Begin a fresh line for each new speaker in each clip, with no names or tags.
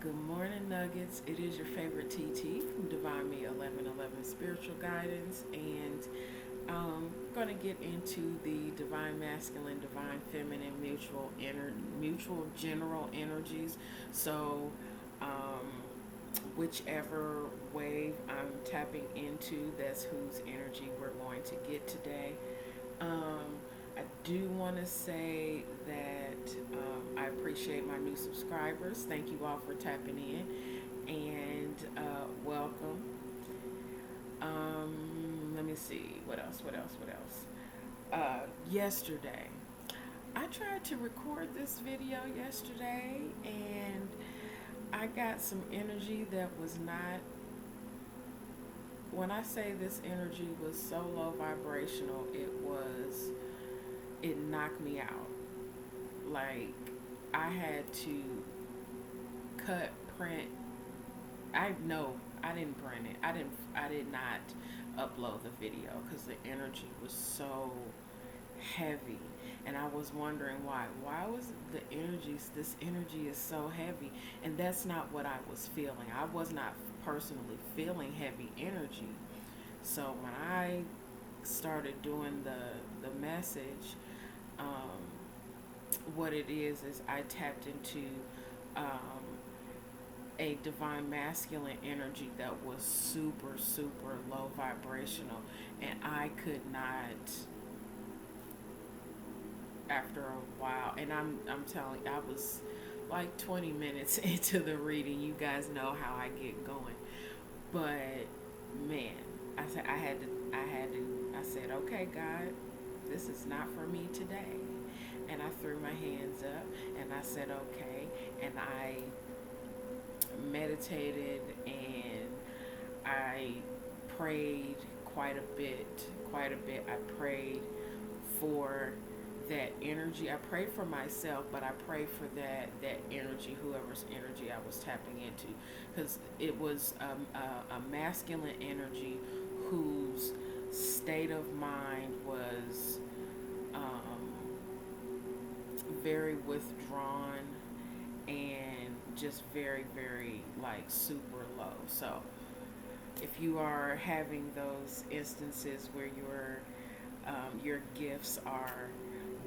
Good morning, Nuggets. It is your favorite TT from Divine Me 1111 Spiritual Guidance, and I'm going to get into the Divine Masculine, Divine Feminine, mutual general energies. So, whichever wave I'm tapping into, that's whose energy we're going to get today. I do want to say that I appreciate my new subscribers. Thank you all for tapping in, and welcome. Let me see. What else? Yesterday, I tried to record this video yesterday, and I got some energy that was not. When I say this energy was so low vibrational, it knocked me out. Like, I had to print. I didn't print it. I did not upload the video because the energy was so heavy, and I was wondering why was this energy is so heavy, and that's not what I was feeling. I was not personally feeling heavy energy. So when I started doing the message, what it is I tapped into a divine masculine energy that was super, super low vibrational, and I could not, after a while, and I'm telling you, I was like 20 minutes into the reading. You guys know how I get going. But man, I said, okay, God, this is not for me today. And I threw my hands up and I said, okay. And I meditated and I prayed quite a bit. I prayed for that energy. I prayed for myself, but I prayed for that energy, whoever's energy I was tapping into, because it was a masculine energy whose state of mind was very withdrawn and just very, very like super low. So if you are having those instances where your gifts are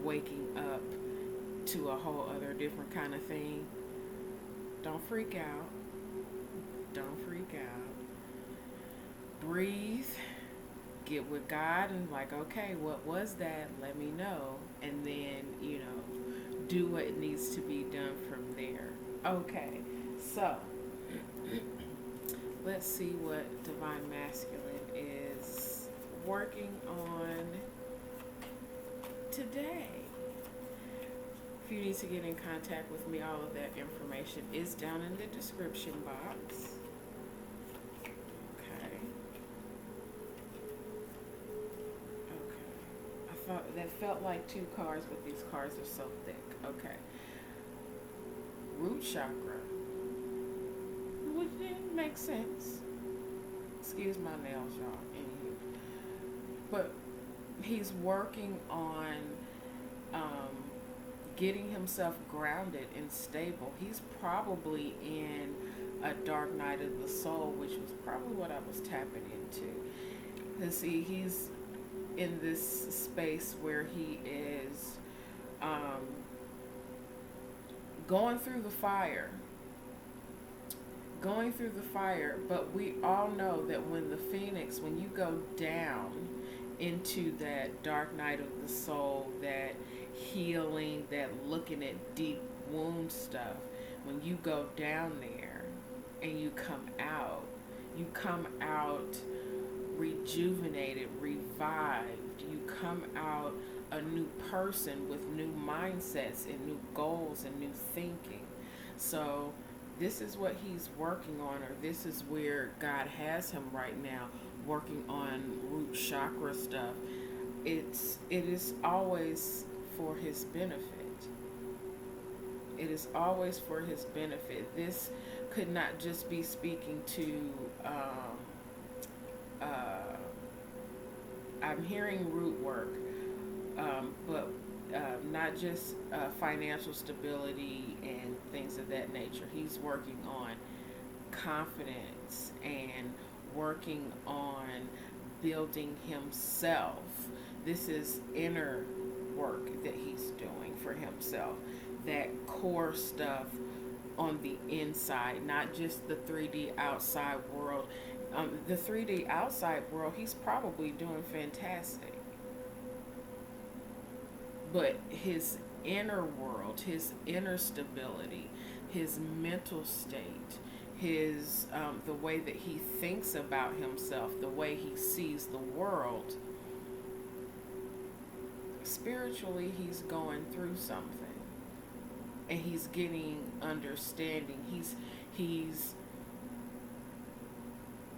waking up to a whole other different kind of thing, don't freak out. Breathe, get with God, and like, okay, what was that? Let me know. And then, do what needs to be done from there. Okay, so let's see what Divine Masculine is working on today. If you need to get in contact with me, all of that information is down in the description box. Okay. I thought that felt like two cards, but these cards are so thick. Okay. Root chakra. Which didn't make sense. Excuse my nails, y'all. Anywho. But he's working on getting himself grounded and stable. He's probably in a dark night of the soul, which was probably what I was tapping into. Because see, he's in this space where he is going through the fire, but we all know that when you go down into that dark night of the soul, that healing, that looking at deep wound stuff, when you go down there and you come out rejuvenated, revived. You come out a new person with new mindsets and new goals and new thinking. So this is what he's working on, or this is where God has him right now, working on root chakra stuff. It is always for his benefit. It is always for his benefit. This could not just be speaking to I'm hearing root work, but not just financial stability and things of of that nature. He's working on confidence and working on building himself. This is inner work that he's doing for himself. That core stuff on the inside, not just the 3D outside world. The 3D outside world, he's probably doing fantastic. But his inner world, his inner stability, his mental state, his the way that he thinks about himself, the way he sees the world, spiritually he's going through something. And he's getting understanding. He's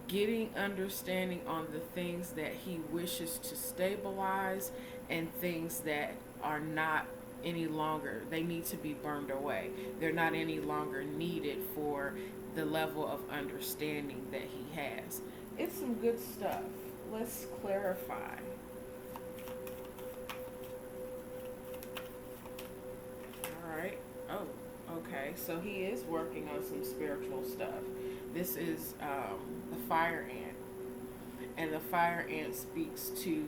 getting understanding on the things that he wishes to stabilize and things that are not any longer, they need to be burned away. They're not any longer needed for the level of understanding that he has. It's some good stuff. Let's clarify. All right. Oh, okay. So he is working on some spiritual stuff. This is the fire ant. And the fire ant speaks to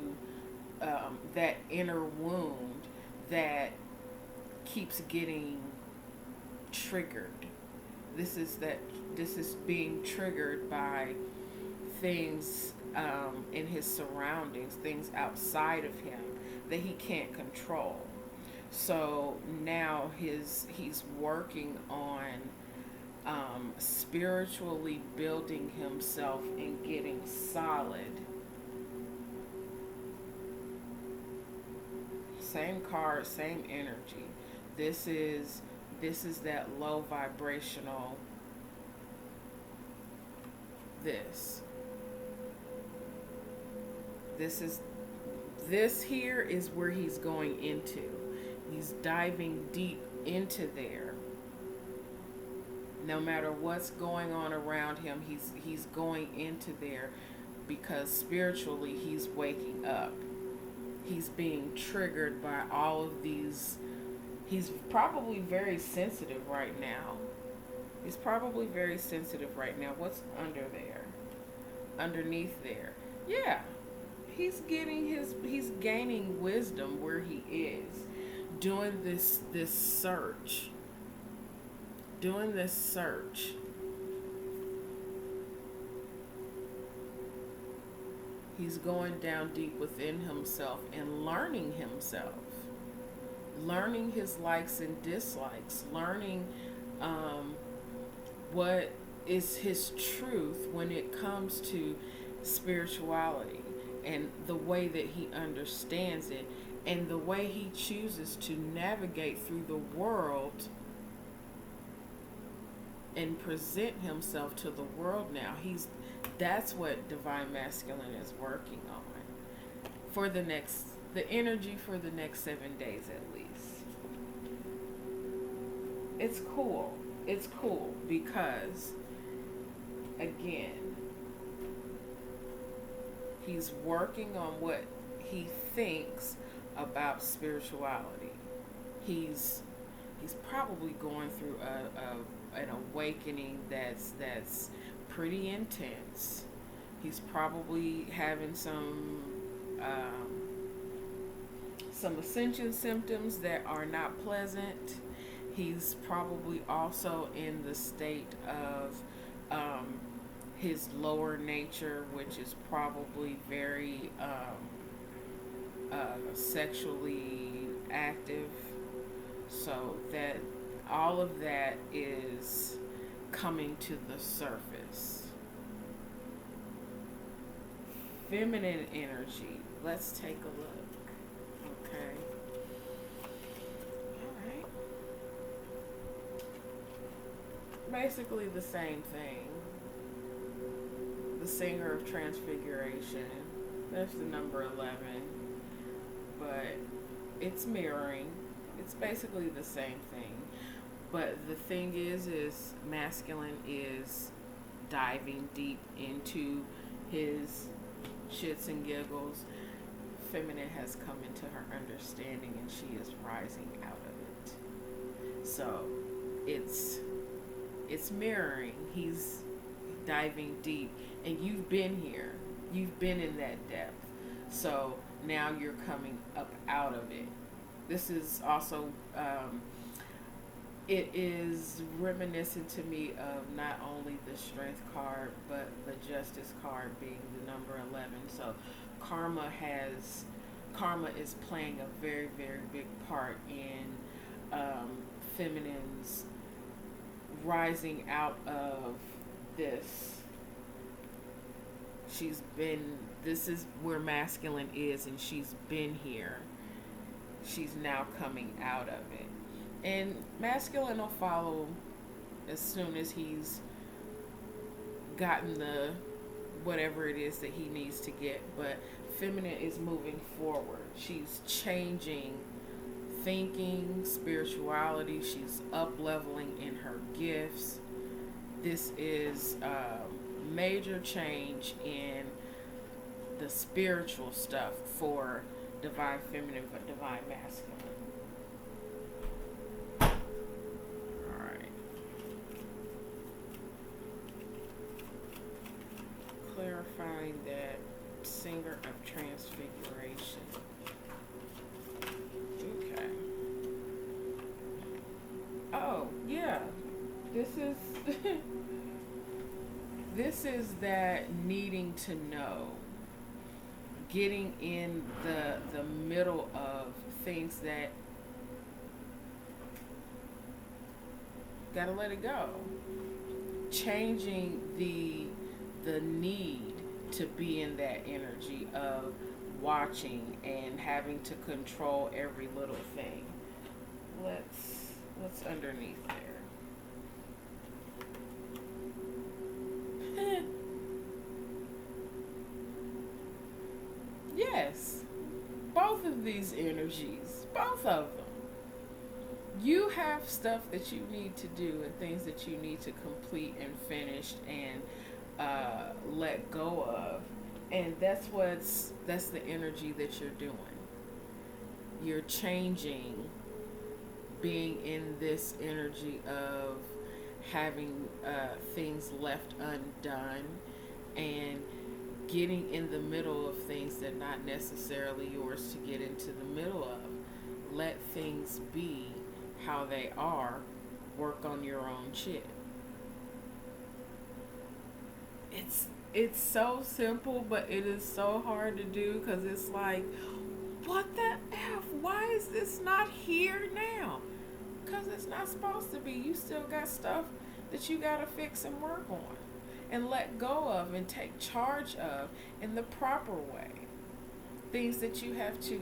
that inner wound that keeps getting triggered. This is being triggered by things in his surroundings, things outside of him that he can't control. So now he's working on spiritually building himself and getting solid. Same card, same energy. This is that low vibrational. This here is where he's going into. He's diving deep into there. No matter what's going on around him, he's going into there because spiritually he's waking up. He's being triggered by all of these. He's probably very sensitive right now. He's probably very sensitive right now. What's under there? Underneath there. Yeah. He's gaining wisdom where he is. Doing this search. Doing this search. He's going down deep within himself and learning himself. Learning his likes and dislikes. Learning what is his truth when it comes to spirituality and the way that he understands it and the way he chooses to navigate through the world and present himself to the world now. That's what Divine Masculine is working on for the energy for the next 7 days at least. It's cool. It's cool because, again, he's working on what he thinks about spirituality. He's probably going through an awakening that's pretty intense. He's probably having some ascension symptoms that are not pleasant. He's probably also in the state of his lower nature, which is probably very sexually active. So that all of that is coming to the surface. Feminine energy. Let's take a look. Okay. All right. Basically the same thing. The Singer of Transfiguration. That's the number 11. But it's mirroring. It's basically the same thing. But the thing is masculine is diving deep into his shits and giggles. Feminine has come into her understanding and she is rising out of it. So it's it's mirroring. He's diving deep, and you've been here. You've been in that depth. So now you're coming up out of it. This is also, it is reminiscent to me of not only the Strength card, but the Justice card being the number 11. So karma is playing a very, very big part in feminine's rising out of this. This is where masculine is, and she's been here. She's now coming out of it. And masculine will follow as soon as he's gotten the whatever it is that he needs to get. But feminine is moving forward. She's changing thinking, spirituality. She's up leveling in her gifts. This is a major change in the spiritual stuff for divine feminine but divine masculine. Alright. Clarifying that singer of transfiguration. Okay. Oh, yeah. This is this is that needing to know. Getting in the middle of things that gotta let it go. Changing the need to be in that energy of watching and having to control every little thing. What's underneath there? Yes, both of these energies, both of them. You have stuff that you need to do and things that you need to complete and finish and let go of, and that's the energy that you're doing. You're changing, being in this energy of having things left undone and getting in the middle of things that are not necessarily yours to get into the middle of. Let things be how they are. Work on your own shit. It's so simple, but it is so hard to do because it's like, what the F? Why is this not here now? Because it's not supposed to be. You still got stuff that you got to fix and work on and let go of and take charge of in the proper way. Things that you have to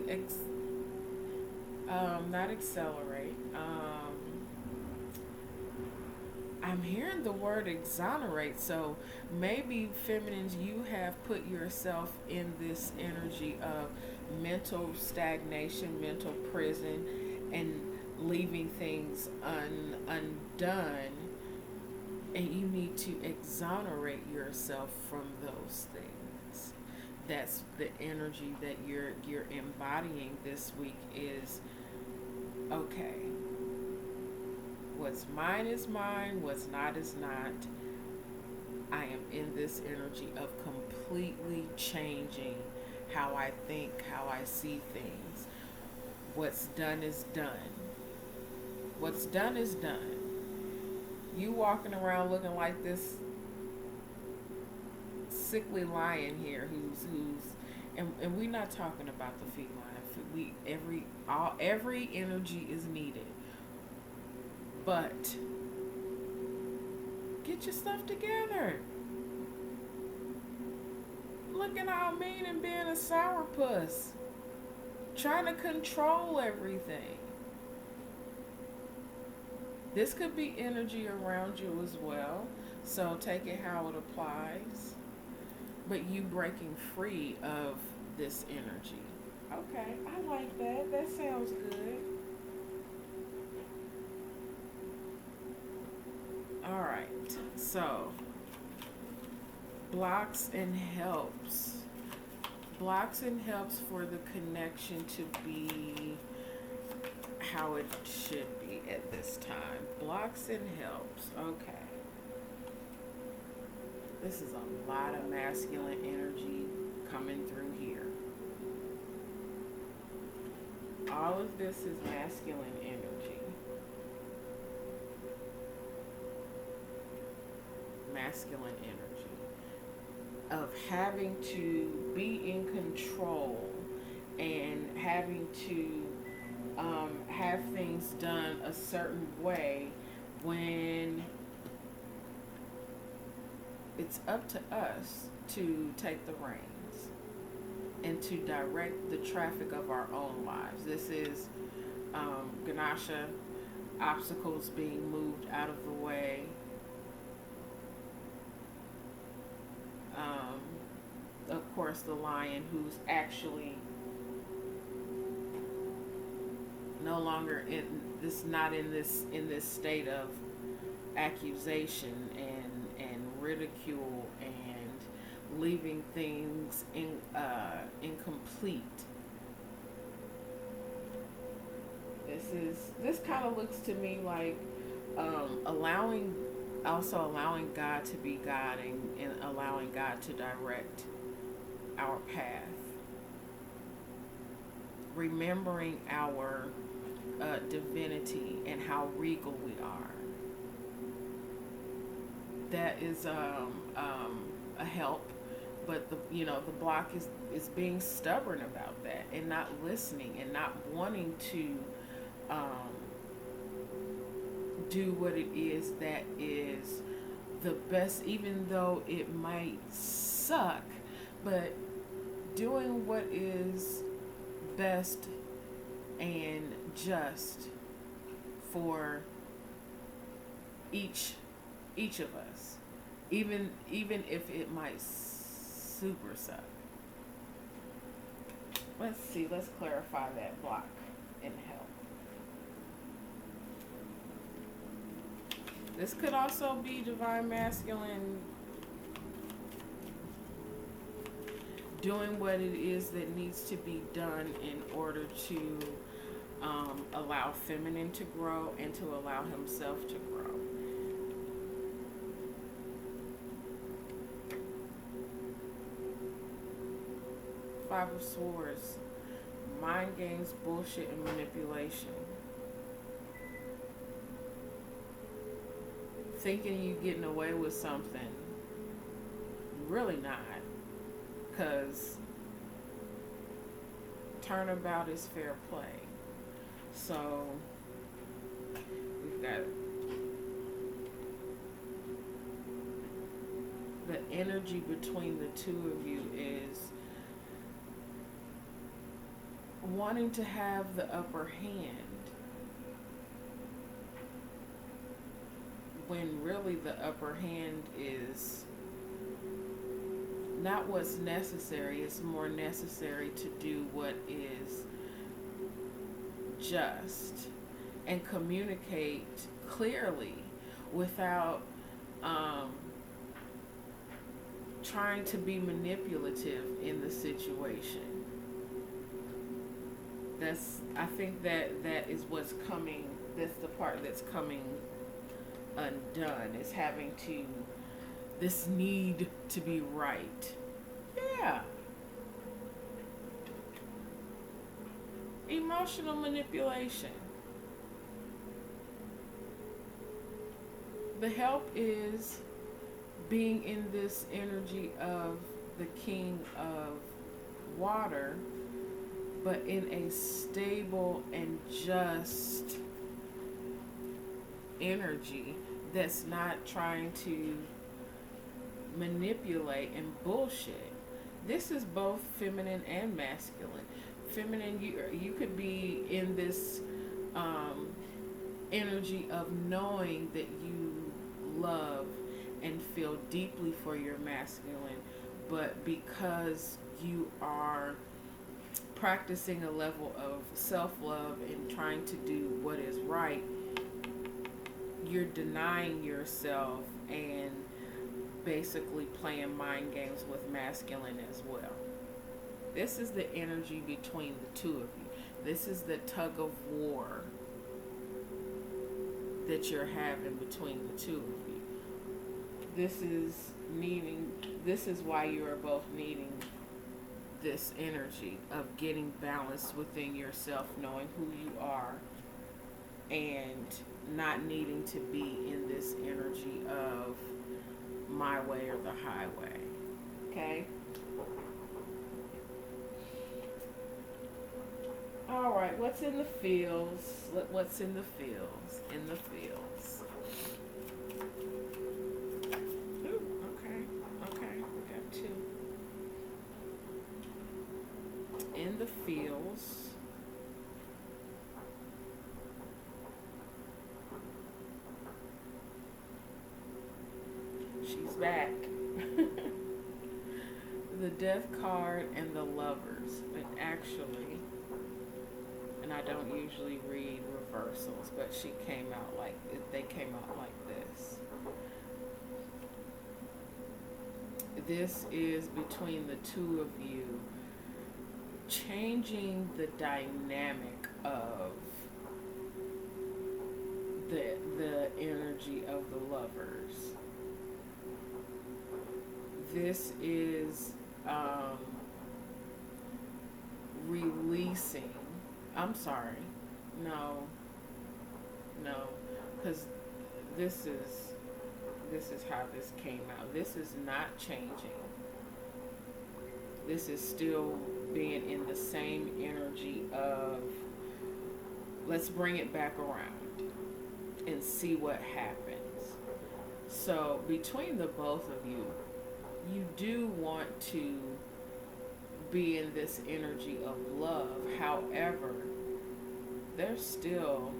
not accelerate. I'm hearing the word exonerate, so maybe feminines, you have put yourself in this energy of mental stagnation, mental prison, and leaving things undone, and you need to exonerate yourself from those things. That's the energy that you're embodying this week is, okay, what's mine is mine, what's not is not. I am in this energy of completely changing how I think, how I see things. What's done is done. What's done is done. You walking around looking like this sickly lion here who's and we're not talking about the feline. Every energy is needed. But get your stuff together. Looking all mean and being a sourpuss. Trying to control everything. This could be energy around you as well. So take it how it applies. But you breaking free of this energy. Okay, I like that. That sounds good. All right, so blocks and helps. Blocks and helps for the connection to be how it should be. at this time. Blocks and helps. Okay. This is a lot of masculine energy coming through here. All of this is masculine energy. Masculine energy of having to be in control and having to have things done a certain way when it's up to us to take the reins and to direct the traffic of our own lives. This is Ganesha, obstacles being moved out of the way. Of course, the lion, who's actually no longer not in this state of accusation and ridicule and leaving things incomplete. This kind of looks to me like allowing God to be God and allowing God to direct our path. Remembering our divinity and how regal we are. That is a help, but the block is being stubborn about that and not listening and not wanting to do what it is that is the best, even though it might suck, but doing what is best and just for each of us, even if it might super suck. Let's clarify that block and help. This could also be divine masculine doing what it is that needs to be done in order to allow feminine to grow and to allow himself to grow. Five of Swords, mind games, bullshit, and manipulation. Thinking you're getting away with something, really not, because turnabout is fair play. So we've got the energy between the two of you is wanting to have the upper hand when really the upper hand is not what's necessary. It's more necessary to do what is just and communicate clearly without trying to be manipulative in the situation. I think that is what's coming. That's the part that's coming undone, is having to, this need to be right. Yeah. Emotional manipulation. The help is being in this energy of the King of Water, but in a stable and just energy that's not trying to manipulate and bullshit. This is both feminine and masculine. Feminine, you could be in this energy of knowing that you love and feel deeply for your masculine, but because you are practicing a level of self-love and trying to do what is right, you're denying yourself and basically playing mind games with masculine as well. This is the energy between the two of you. This is the tug of war that you're having between the two of you. This is why you are both needing this energy of getting balanced within yourself, knowing who you are, and not needing to be in this energy of my way or the highway. Okay? All right, what's in the fields? What's in the fields? In the fields. Ooh, okay, we got two. In the fields. She's back. The Death card and the Lovers. But actually, and I don't usually read reversals, but they came out like this. This is between the two of you, changing the dynamic of the energy of the Lovers. This is releasing. I'm sorry. No, because this is how this came out. This is not changing. This is still being in the same energy of, let's bring it back around and see what happens. So between the both of you, you do want to be in this energy of love. However, there's still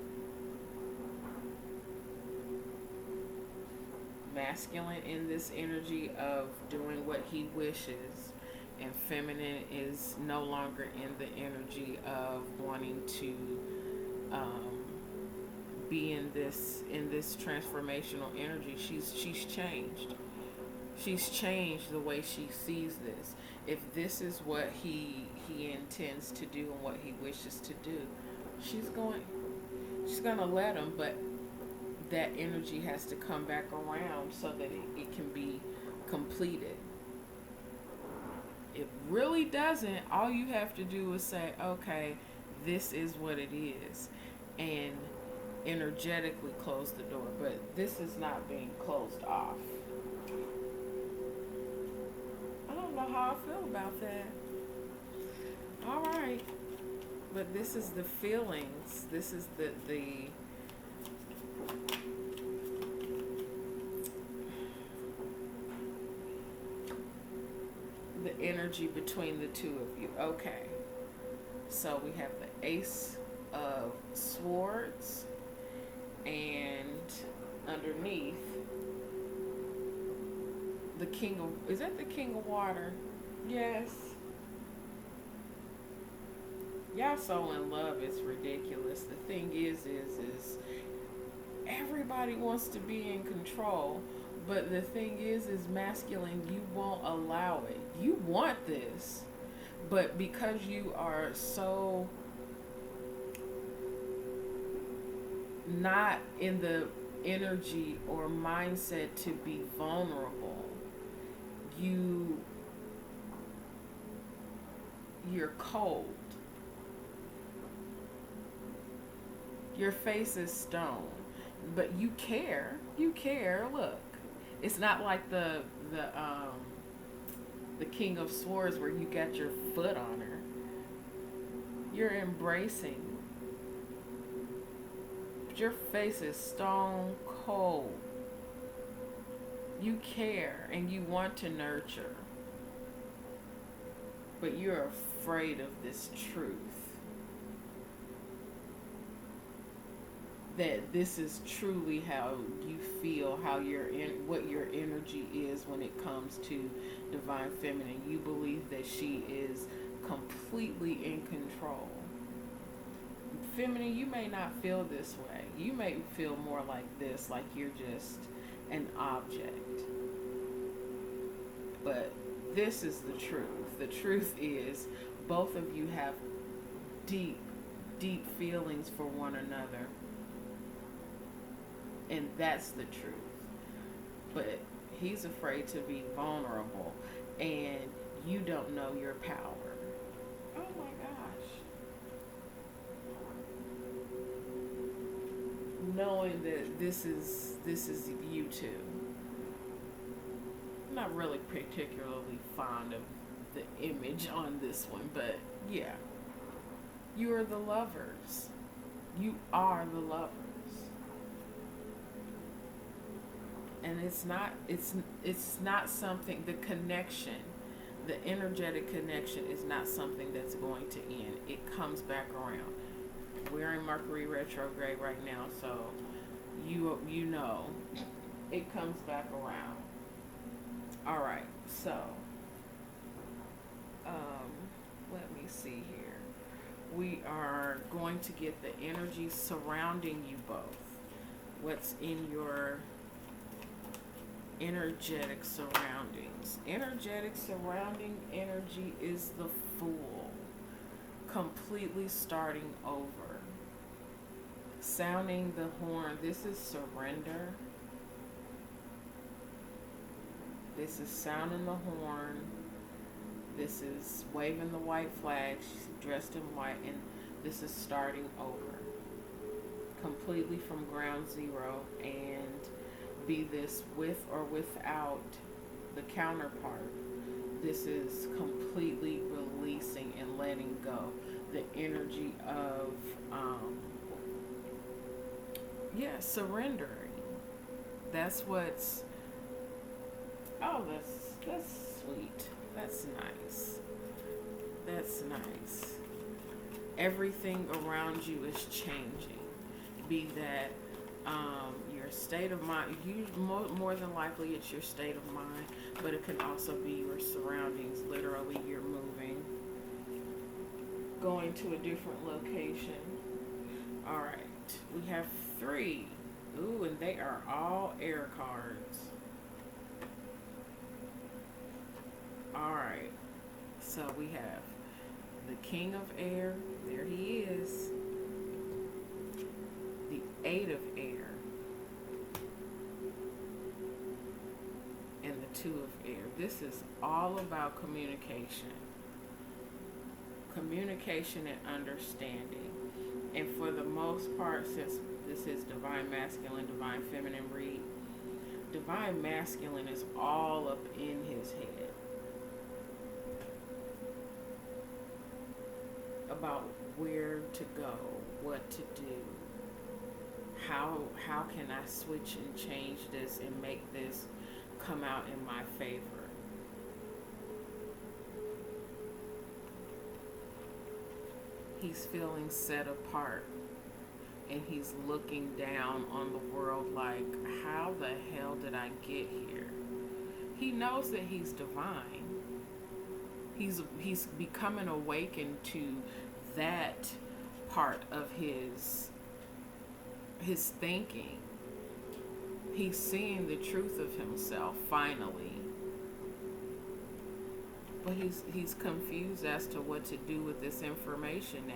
masculine in this energy of doing what he wishes, and feminine is no longer in the energy of wanting to be in this transformational energy. She's changed. She's changed the way she sees this. If this is what he intends to do and what he wishes to do, she's going to let him, but that energy has to come back around so that it can be completed. It really doesn't. All you have to do is say, okay, this is what it is, and energetically close the door. But this is not being closed off. I don't know how I feel about that. All right. But this is the feelings. This is the energy between the two of you. Okay. So we have the Ace of Swords, and underneath the King of, is that the King of Water? Yes. Y'all so in love, it's ridiculous. The thing is everybody wants to be in control, but the thing is masculine, you won't allow it. You want this, but because you are so not in the energy or mindset to be vulnerable, you're cold. Your face is stone, but you care. You care. Look, it's not like the King of Swords where you got your foot on her. You're embracing. But your face is stone cold. You care and you want to nurture, but you're afraid of this truth. That this is truly how you feel, how what your energy is when it comes to divine feminine. You believe that she is completely in control. Feminine, you may not feel this way. You may feel more like this, like you're just an object. But this is the truth. The truth is both of you have deep, deep feelings for one another. And that's the truth. But he's afraid to be vulnerable, and you don't know your power. Oh my gosh. Knowing that this is you too. I'm not really particularly fond of the image on this one, but yeah. You are the lovers. You are the lovers. And it's not something, the connection, the energetic connection is not something that's going to end. It comes back around. We're in Mercury retrograde right now, so you know it comes back around. All right, so let me see here. We are going to get the energy surrounding you both. What's in your energetic surroundings? Energetic surrounding energy is the Fool. Completely starting over. Sounding the horn. This is surrender. This is sounding the horn. This is waving the white flag. She's dressed in white, and this is starting over. Completely from ground zero, and be this with or without the counterpart. This is completely releasing and letting go. The energy of, surrendering. That's what's, that's sweet. That's nice. That's nice. Everything around you is changing. Be that your state of mind. More than likely it's your state of mind, but it can also be your surroundings. Literally, you're moving, going to a different location. All right, we have 3. Ooh, and they are all air cards. All right, so we have the King of Air. There he is. The 8 of Air. And the 2 of Air. This is all about communication. Communication and understanding. And for the most part, since this is Divine Masculine, Divine Feminine read, Divine Masculine is all up in his head about where to go, what to do, how can I switch and change this and make this come out in my favor. He's feeling set apart, and he's looking down on the world like, how the hell did I get here? He knows that he's divine. He's becoming awakened to that part of his thinking. He's seeing the truth of himself finally. But he's confused as to what to do with this information now,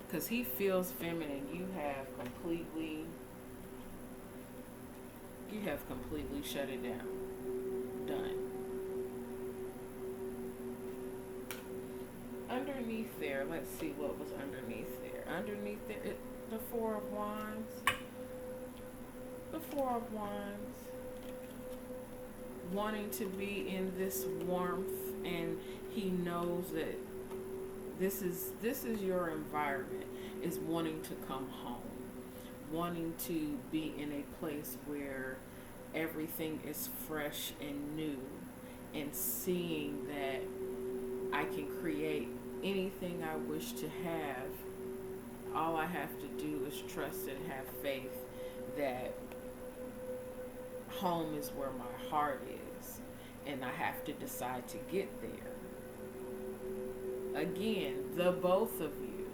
because he feels feminine. You have completely shut it down. Done. Underneath there, let's see what was underneath there. Underneath there, the 4 of Wands. The 4 of Wands. Wanting to be in this warmth, and he knows that this is your environment, is wanting to come home, wanting to be in a place where everything is fresh and new, and seeing that I can create anything I wish to have. All I have to do is trust and have faith that home is where my heart is, and I have to decide to get there. Again, the both of you.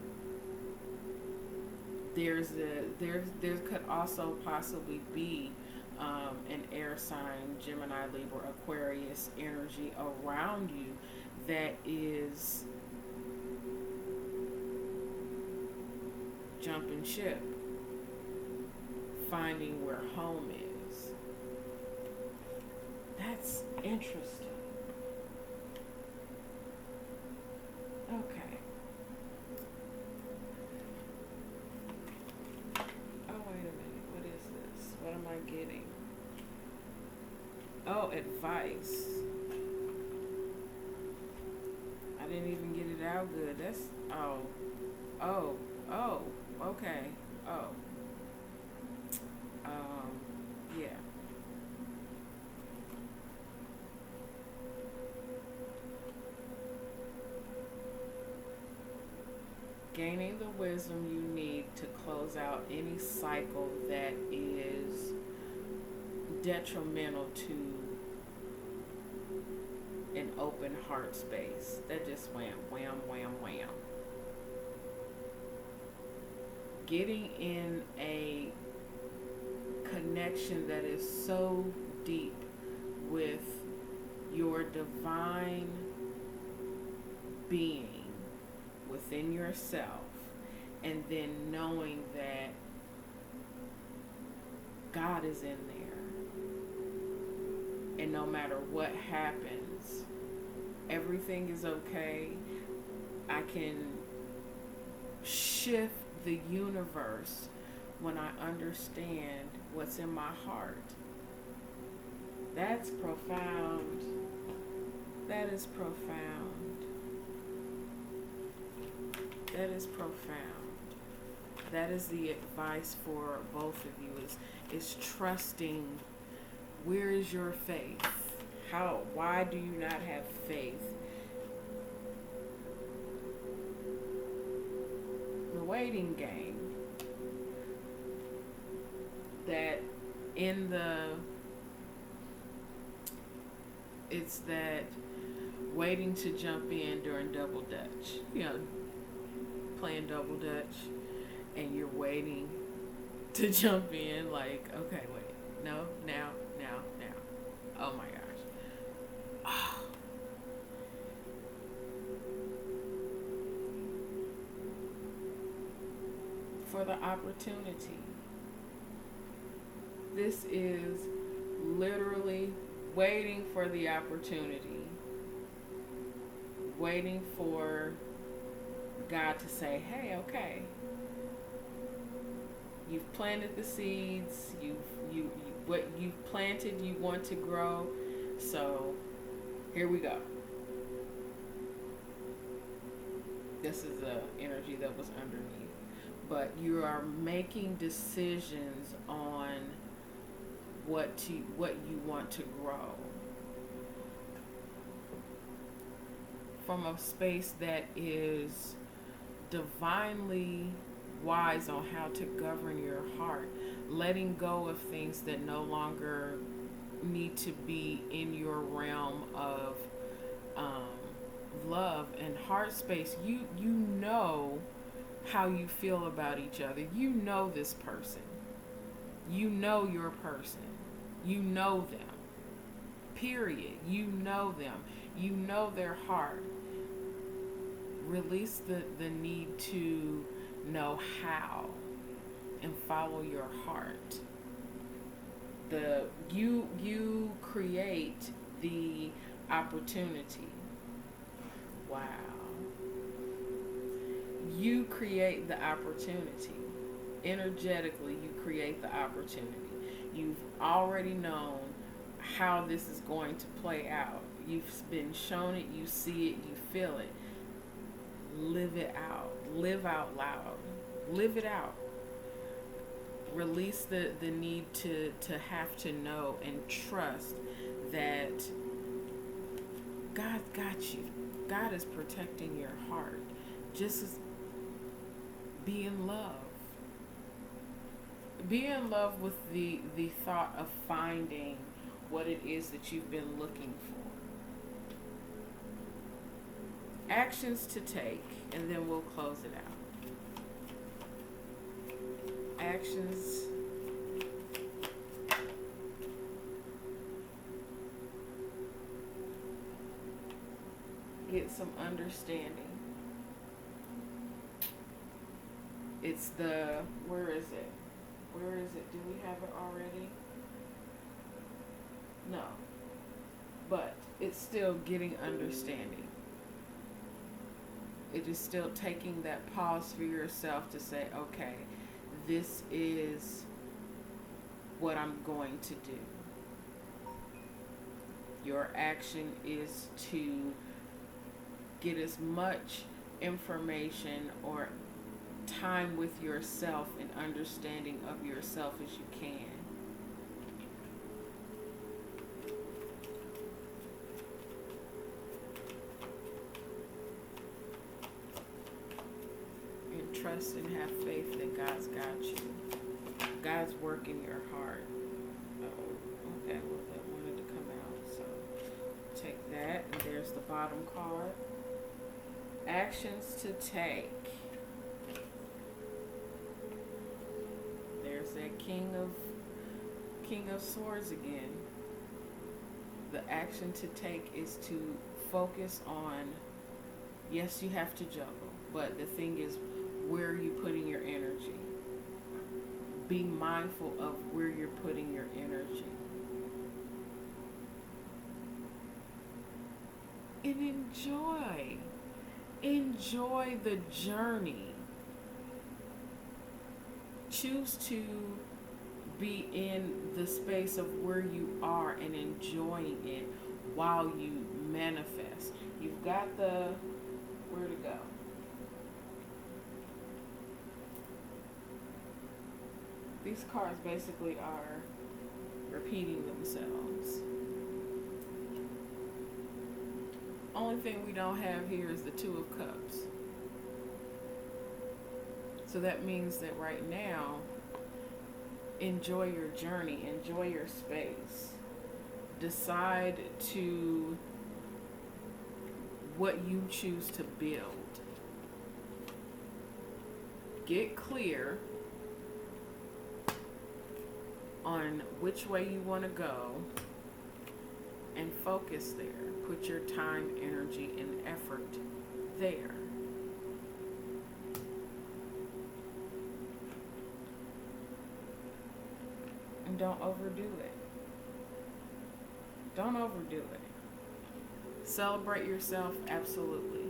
There could also possibly be an air sign, Gemini, Libra, Aquarius energy around you that is jumping ship, finding where home is. That's interesting. Okay. Oh, wait a minute. What is this? What am I getting? Oh, advice. I didn't even get it out good. That's, okay. Oh, yeah. Gaining the wisdom you need to close out any cycle that is detrimental to an open heart space. That just went wham, wham, wham. Getting in a connection that is so deep with your divine being within yourself, and then knowing that God is in there, and no matter what happens, everything is okay. I can shift the universe when I understand what's in my heart. That's profound. That is profound. That is profound. That is the advice for both of you, is trusting. Where is your faith? Why do you not have faith? The waiting game. That it's that waiting to jump in during double dutch. Playing double dutch, and you're waiting to jump in, like, okay, wait, no, now. Oh my gosh. Oh. For the opportunity. This is literally waiting for the opportunity. Waiting for God to say, hey, okay, you've planted the seeds, what you've planted you want to grow, so here we go. This is the energy that was underneath. But you are making decisions on what you want to grow. From a space that is divinely wise on how to govern your heart, letting go of things that no longer need to be in your realm of love and heart space. You know how you feel about each other. You know this person. You know your person. You know them. Period. You know them. You know their heart. Release the need to know how and follow your heart. You create the opportunity. Wow. You create the opportunity. Energetically, you create the opportunity. You've already known how this is going to play out. You've been shown it, you see it, you feel it. Live it out. Live out loud. Live it out. Release the need to have to know, and trust that God got you. God is protecting your heart. Just as be in love. Be in love with the thought of finding what it is that you've been looking for. Actions to take, and then we'll close it out. Actions. Get some understanding. It's where is it? Where is it? Do we have it already? No. But it's still getting understanding. It is still taking that pause for yourself to say, okay, this is what I'm going to do. Your action is to get as much information or time with yourself and understanding of yourself as you can. And trust and have faith that God's got you. God's working your heart. Okay, well, that wanted to come out, so take that. And there's the bottom card. Actions to take. There's that King of Swords again. The action to take is to focus on, yes, you have to juggle, but the thing is, where are you putting your energy? Be mindful of where you're putting your energy. And enjoy the journey. Choose to be in the space of where you are and enjoying it while you manifest. You've got the where to go. These cards basically are repeating themselves. Only thing we don't have here is the Two of Cups. So that means that right now, enjoy your journey, enjoy your space. Decide to what you choose to build. Get clear on which way you want to go and focus there. Put your time, energy, and effort there. And don't overdo it. Don't overdo it. Celebrate yourself, absolutely.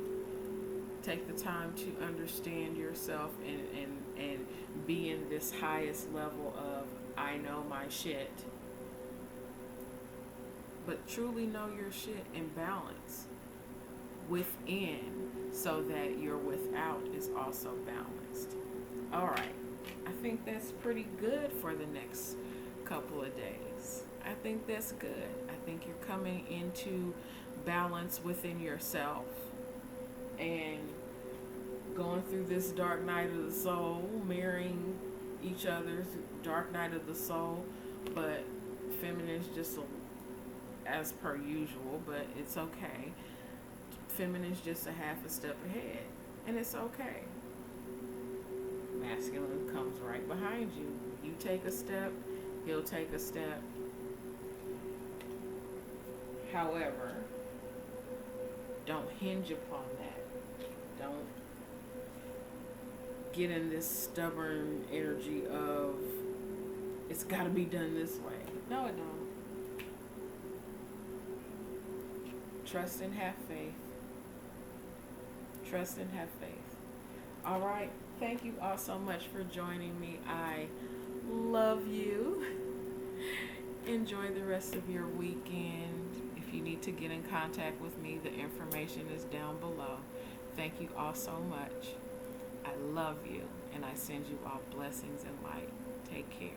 Take the time to understand yourself and be in this highest level of I know my shit. But truly know your shit and balance within so that your without is also balanced. All right. I think that's pretty good for the next couple of days. I think that's good. I think you're coming into balance within yourself and going through this dark night of the soul, mirroring each other's dark night of the soul, but feminine's just as per usual, but it's okay. Feminine's just a half a step ahead, and it's okay. Masculine comes right behind you. You take a step, he'll take a step. However, don't hinge upon that. Don't get in this stubborn energy of it's got to be done this way. No, it don't. Trust and have faith. Trust and have faith. All right. Thank you all so much for joining me. I love you. Enjoy the rest of your weekend. If you need to get in contact with me, the information is down below. Thank you all so much. I love you, and I send you all blessings and light. Take care.